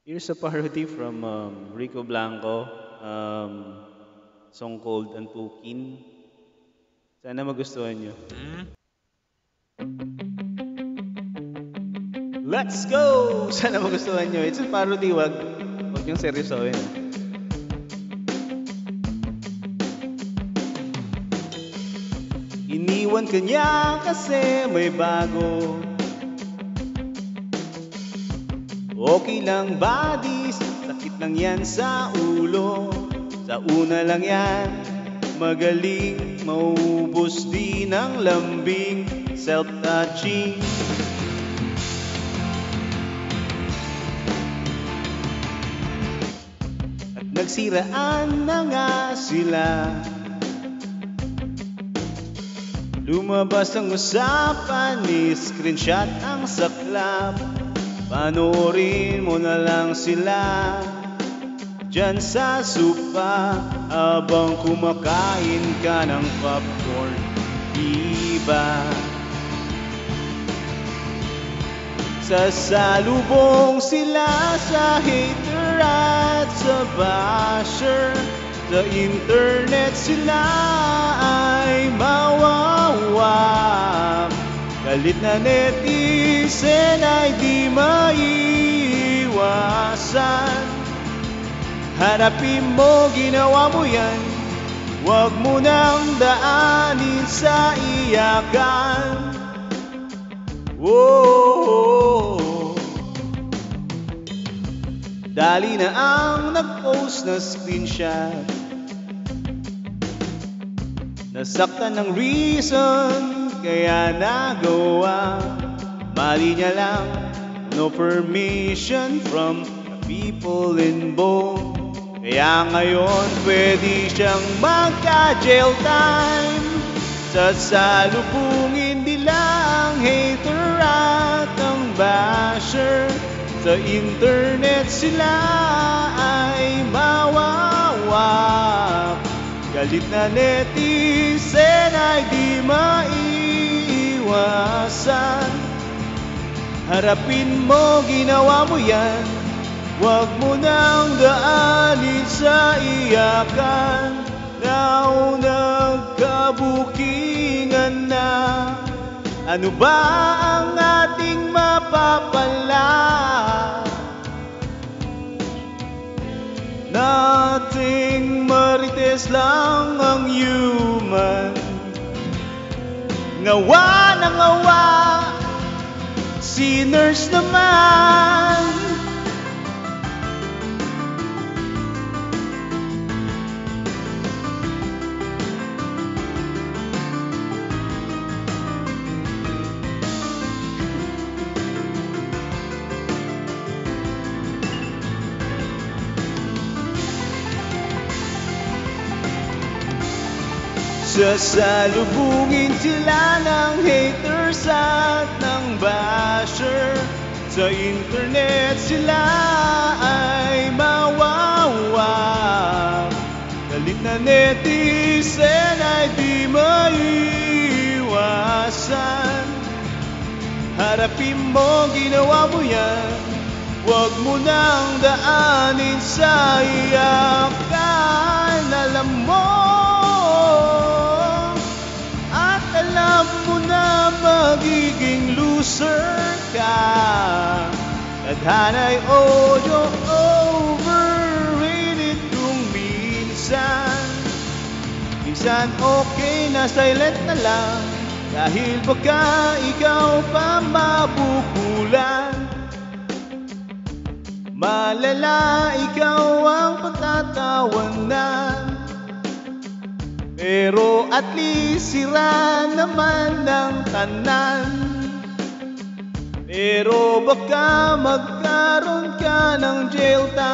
Here's a parody from Rico Blanco, song called Antukin. Sana magustuhan nyo. Let's go! Sana magustuhan nyo. It's a parody, wag niyong seryosohin. Iniwan ka niya kasi may bago. Okay lang buddies, sakit lang yan sa ulo. Sa una lang yan, magaling, maubos din ang lambing, self-touching. At nagsiraan na nga sila. Lumabas ang usapan, ni screenshot ang saklap. Panoorin mo na lang sila dyan sa sopa habang kumakain ka ng popcorn, diba? Sasalubong sila sa hater at sa basher. Sa internet sila ay mawawak. Galit na netizen ay di maiwasan. Harapin mo, ginawa mo yan. Huwag mo nang daanin sa iyakan. Whoa. Dali na ang nag-post na screenshot. Nasaktan ng reason kaya nagawa. Mali niya lang, no permission from the people involved. Kaya ngayon pwede siyang magka-jail time. Sasalubungin nila ang hater at ang basher. Sa internet sila ay mawawak. Galit na netizen ay di maiwasan. Harapin mo, ginawa mo yan. Huwag mo nang daanin sa iyakan. Now nagkabukingan na. Ano ba ang ating mapapala? Nating marites lang ang human. Ngawa na ngawa, sinners naman. Sasalubungin sila ng haters at ng basher. Sa internet sila ay mawawak. Galit na netizen ay di maiwasan. Harapin mo, ginawa mo yan. Huwag mo nang daanin sa iyakan. Alam mo, alam mo na magiging loser ka. Tadhana'y audio overrated kung minsan. Minsan okay na silent na lang, dahil baka ikaw pa mabukulan. Malala, ikaw ang patatawanan. Pero at least sira naman ng tanan. Pero baka magkaroon ka ng jail time.